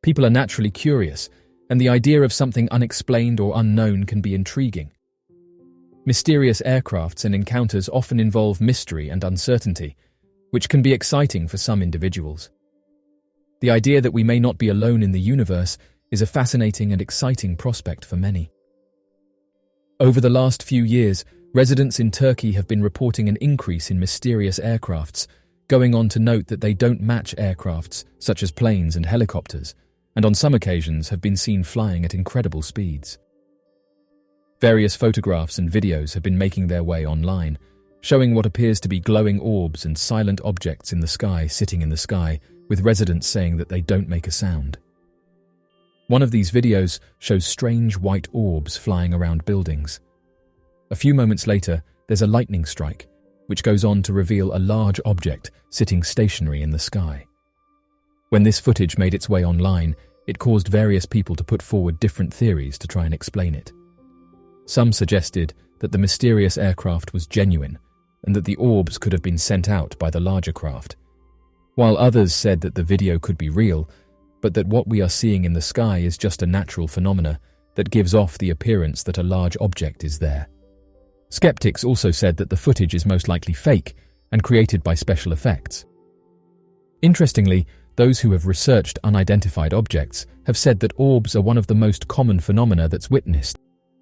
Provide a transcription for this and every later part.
People are naturally curious, and the idea of something unexplained or unknown can be intriguing. Mysterious aircrafts and encounters often involve mystery and uncertainty, which can be exciting for some individuals. The idea that we may not be alone in the universe is a fascinating and exciting prospect for many. Over the last few years, residents in Turkey have been reporting an increase in mysterious aircrafts, going on to note that they don't match aircrafts such as planes and helicopters, and on some occasions have been seen flying at incredible speeds. Various photographs and videos have been making their way online, showing what appears to be glowing orbs and silent objects in the sky sitting in the sky, with residents saying that they don't make a sound. One of these videos shows strange white orbs flying around buildings. A few moments later, there's a lightning strike, which goes on to reveal a large object sitting stationary in the sky. When this footage made its way online, it caused various people to put forward different theories to try and explain it. Some suggested that the mysterious aircraft was genuine and that the orbs could have been sent out by the larger craft, while others said that the video could be real, but that what we are seeing in the sky is just a natural phenomena that gives off the appearance that a large object is there. Skeptics also said that the footage is most likely fake and created by special effects. Interestingly, those who have researched unidentified objects have said that orbs are one of the most common phenomena that's witnessed,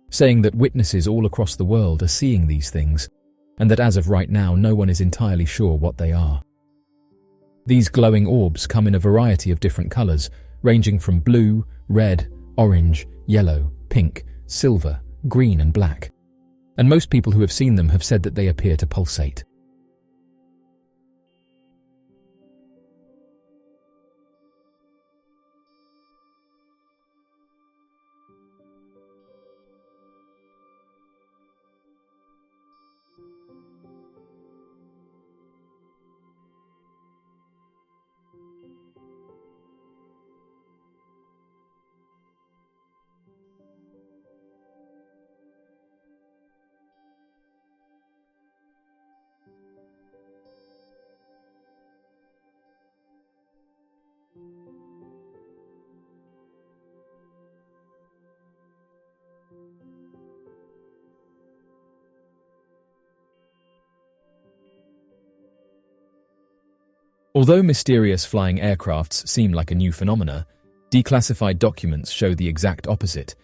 saying that witnesses all across the world are seeing these things, and that as of right now no one is entirely sure what they are. These glowing orbs come in a variety of different colors, ranging from blue, red, orange, yellow, pink, silver, green and black. And most people who have seen them have said that they appear to pulsate. Although mysterious flying aircrafts seem like a new phenomena, declassified documents show the exact opposite,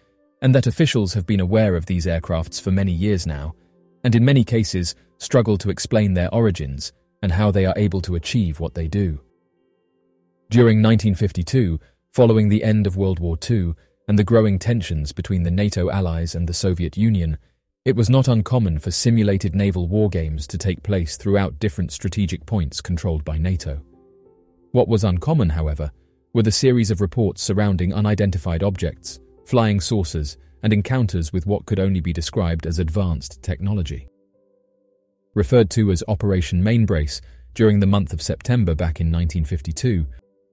and that officials have been aware of these aircrafts for many years now, and in many cases struggle to explain their origins and how they are able to achieve what they do. During 1952, following the end of World War II and the growing tensions between the NATO allies and the Soviet Union, it was not uncommon for simulated naval war games to take place throughout different strategic points controlled by NATO. What was uncommon, however, were the series of reports surrounding unidentified objects, flying saucers, and encounters with what could only be described as advanced technology. Referred to as Operation Mainbrace, during the month of September back in 1952,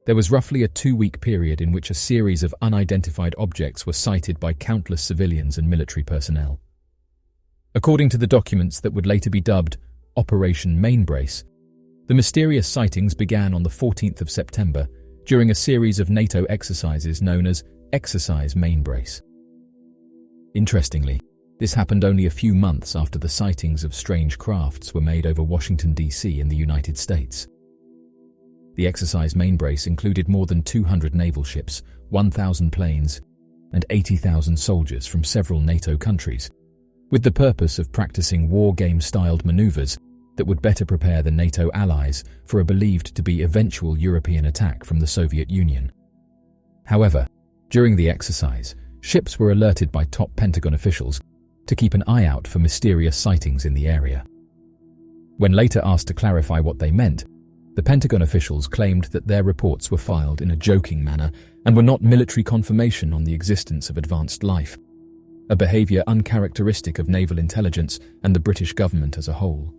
there was roughly a 2-week period in which a series of unidentified objects were sighted by countless civilians and military personnel. According to the documents that would later be dubbed Operation Mainbrace, the mysterious sightings began on the 14th of September during a series of NATO exercises known as Exercise Mainbrace. Interestingly, this happened only a few months after the sightings of strange crafts were made over Washington, D.C. in the United States. The Exercise Mainbrace included more than 200 naval ships, 1,000 planes, and 80,000 soldiers from several NATO countries, with the purpose of practicing war game-styled maneuvers that would better prepare the NATO allies for a believed to be eventual European attack from the Soviet Union. However, during the exercise, ships were alerted by top Pentagon officials to keep an eye out for mysterious sightings in the area. When later asked to clarify what they meant, the Pentagon officials claimed that their reports were filed in a joking manner and were not military confirmation on the existence of advanced life, a behavior uncharacteristic of naval intelligence and the British government as a whole.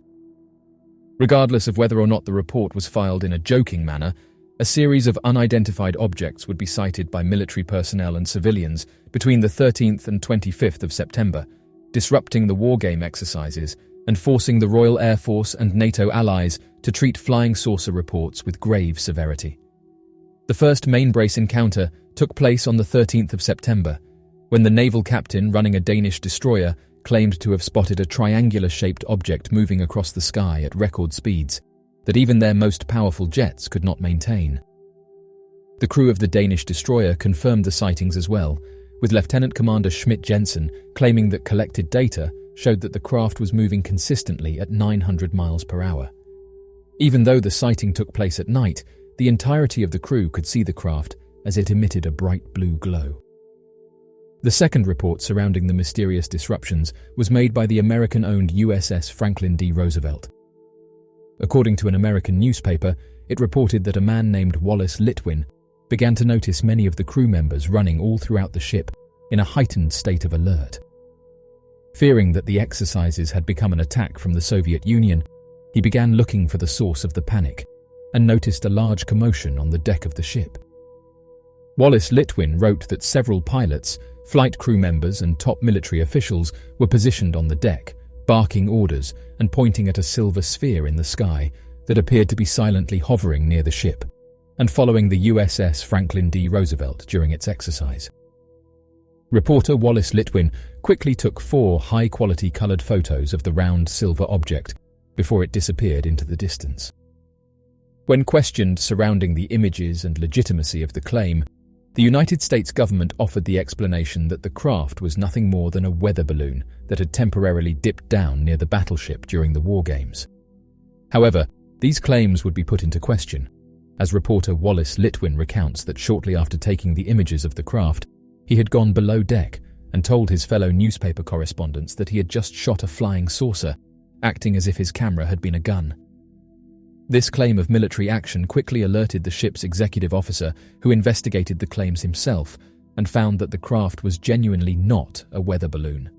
Regardless of whether or not the report was filed in a joking manner, a series of unidentified objects would be sighted by military personnel and civilians between the 13th and 25th of September, disrupting the wargame exercises and forcing the Royal Air Force and NATO allies to treat flying saucer reports with grave severity. The first main brace encounter took place on the 13th of September, when the naval captain running a Danish destroyer claimed to have spotted a triangular-shaped object moving across the sky at record speeds that even their most powerful jets could not maintain. The crew of the Danish destroyer confirmed the sightings as well, with Lieutenant Commander Schmidt-Jensen claiming that collected data showed that the craft was moving consistently at 900 miles per hour. Even though the sighting took place at night, the entirety of the crew could see the craft as it emitted a bright blue glow. The second report surrounding the mysterious disruptions was made by the American-owned USS Franklin D. Roosevelt. According to an American newspaper, it reported that a man named Wallace Litwin began to notice many of the crew members running all throughout the ship in a heightened state of alert. Fearing that the exercises had become an attack from the Soviet Union, he began looking for the source of the panic and noticed a large commotion on the deck of the ship. Wallace Litwin wrote that several pilots, flight crew members and top military officials were positioned on the deck, barking orders and pointing at a silver sphere in the sky that appeared to be silently hovering near the ship and following the USS Franklin D. Roosevelt during its exercise. Reporter Wallace Litwin quickly took 4 high-quality colored photos of the round silver object before it disappeared into the distance. When questioned surrounding the images and legitimacy of the claim, the United States government offered the explanation that the craft was nothing more than a weather balloon that had temporarily dipped down near the battleship during the war games. However, these claims would be put into question, as reporter Wallace Litwin recounts that shortly after taking the images of the craft, he had gone below deck and told his fellow newspaper correspondents that he had just shot a flying saucer, acting as if his camera had been a gun. This claim of military action quickly alerted the ship's executive officer, who investigated the claims himself and found that the craft was genuinely not a weather balloon.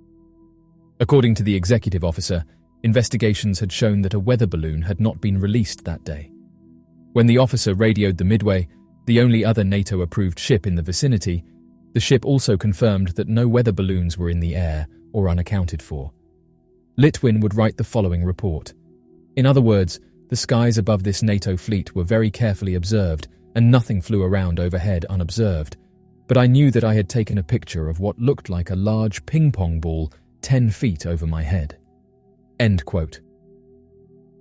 According to the executive officer, investigations had shown that a weather balloon had not been released that day. When the officer radioed the Midway, the only other NATO-approved ship in the vicinity, the ship also confirmed that no weather balloons were in the air or unaccounted for. Litwin would write the following report. In other words, the skies above this NATO fleet were very carefully observed and nothing flew around overhead unobserved, but I knew that I had taken a picture of what looked like a large ping-pong ball 10 feet over my head. End quote.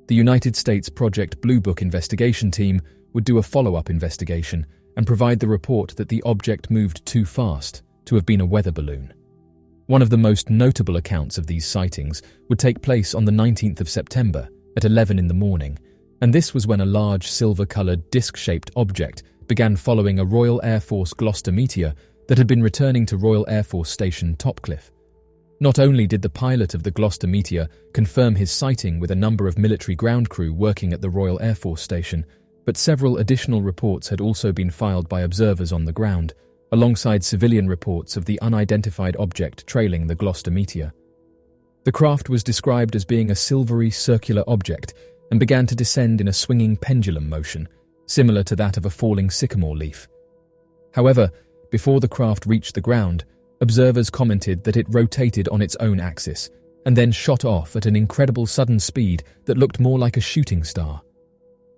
The United States Project Blue Book investigation team would do a follow-up investigation and provide the report that the object moved too fast to have been a weather balloon. One of the most notable accounts of these sightings would take place on the 19th of September at 11 in the morning, and this was when a large silver-coloured disc-shaped object began following a Royal Air Force Gloucester meteor that had been returning to Royal Air Force Station Topcliffe. Not only did the pilot of the Gloucester meteor confirm his sighting with a number of military ground crew working at the Royal Air Force Station, but several additional reports had also been filed by observers on the ground, alongside civilian reports of the unidentified object trailing the Gloucester meteor. The craft was described as being a silvery circular object and began to descend in a swinging pendulum motion, similar to that of a falling sycamore leaf. However, before the craft reached the ground, observers commented that it rotated on its own axis and then shot off at an incredible sudden speed that looked more like a shooting star.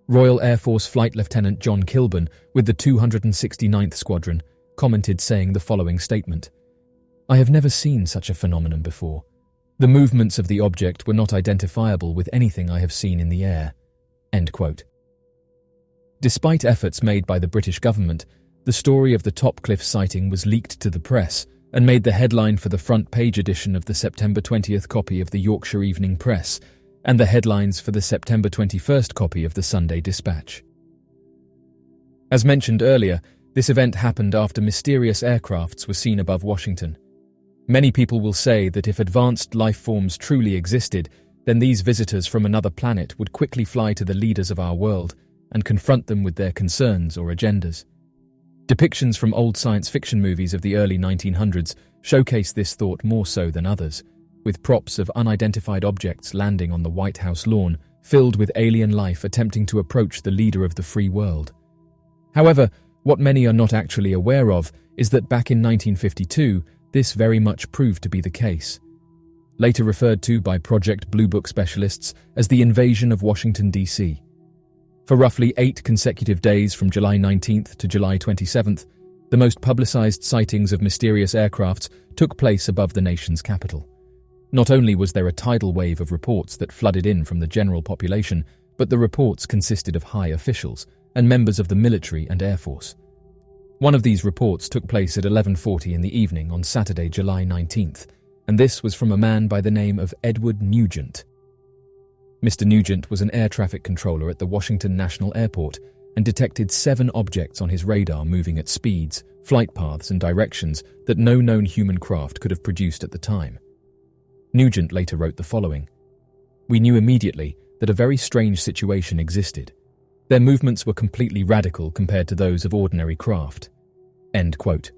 Royal Air Force Flight Lieutenant John Kilburn, with the 269th Squadron, commented saying the following statement: "I have never seen such a phenomenon before. The movements of the object were not identifiable with anything I have seen in the air." End quote. Despite efforts made by the British government, the story of the Topcliffe sighting was leaked to the press and made the headline for the front page edition of the September 20th copy of the Yorkshire Evening Press and the headlines for the September 21st copy of the Sunday Dispatch. As mentioned earlier, this event happened after mysterious aircrafts were seen above Washington. Many people will say that if advanced life forms truly existed, then these visitors from another planet would quickly fly to the leaders of our world and confront them with their concerns or agendas. Depictions from old science fiction movies of the early 1900s showcase this thought more so than others, with props of unidentified objects landing on the White House lawn, filled with alien life attempting to approach the leader of the free world. However, what many are not actually aware of is that back in 1952, this very much proved to be the case. Later referred to by Project Blue Book specialists as the invasion of Washington, D.C. For roughly 8 consecutive days from July 19th to July 27th, the most publicized sightings of mysterious aircrafts took place above the nation's capital. Not only was there a tidal wave of reports that flooded in from the general population, but the reports consisted of high officials and members of the military and air force. One of these reports took place at 11:40 in the evening on Saturday, July 19th, and this was from a man by the name of Edward Nugent. Mr. Nugent was an air traffic controller at the Washington National Airport and detected 7 objects on his radar moving at speeds, flight paths, and directions that no known human craft could have produced at the time. Nugent later wrote the following: "We knew immediately that a very strange situation existed. Their movements were completely radical compared to those of ordinary craft." End quote.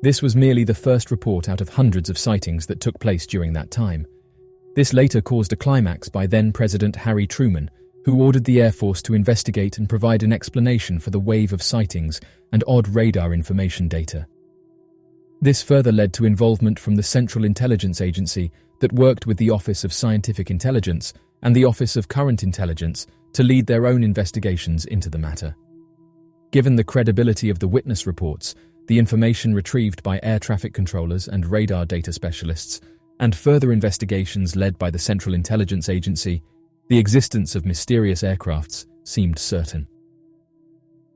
This was merely the first report out of hundreds of sightings that took place during that time. This later caused a climax by then-President Harry Truman, who ordered the Air Force to investigate and provide an explanation for the wave of sightings and odd radar information data. This further led to involvement from the Central Intelligence Agency that worked with the Office of Scientific Intelligence and the Office of Current Intelligence to lead their own investigations into the matter. Given the credibility of the witness reports, the information retrieved by air traffic controllers and radar data specialists, and further investigations led by the Central Intelligence Agency, the existence of mysterious aircrafts seemed certain.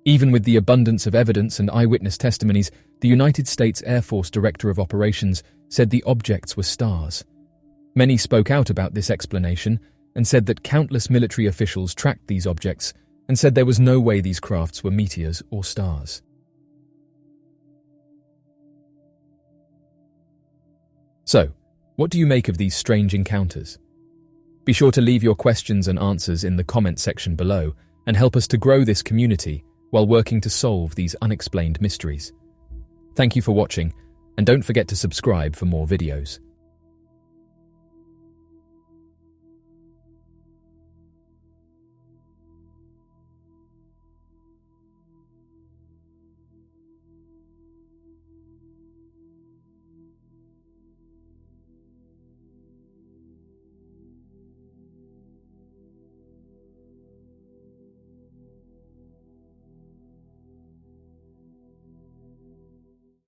Even with the abundance of evidence and eyewitness testimonies, the United States Air Force Director of Operations said the objects were stars. Many spoke out about this explanation and said that countless military officials tracked these objects and said there was no way these crafts were meteors or stars. So, what do you make of these strange encounters? Be sure to leave your questions and answers in the comment section below and help us to grow this community while working to solve these unexplained mysteries. Thank you for watching, and don't forget to subscribe for more videos.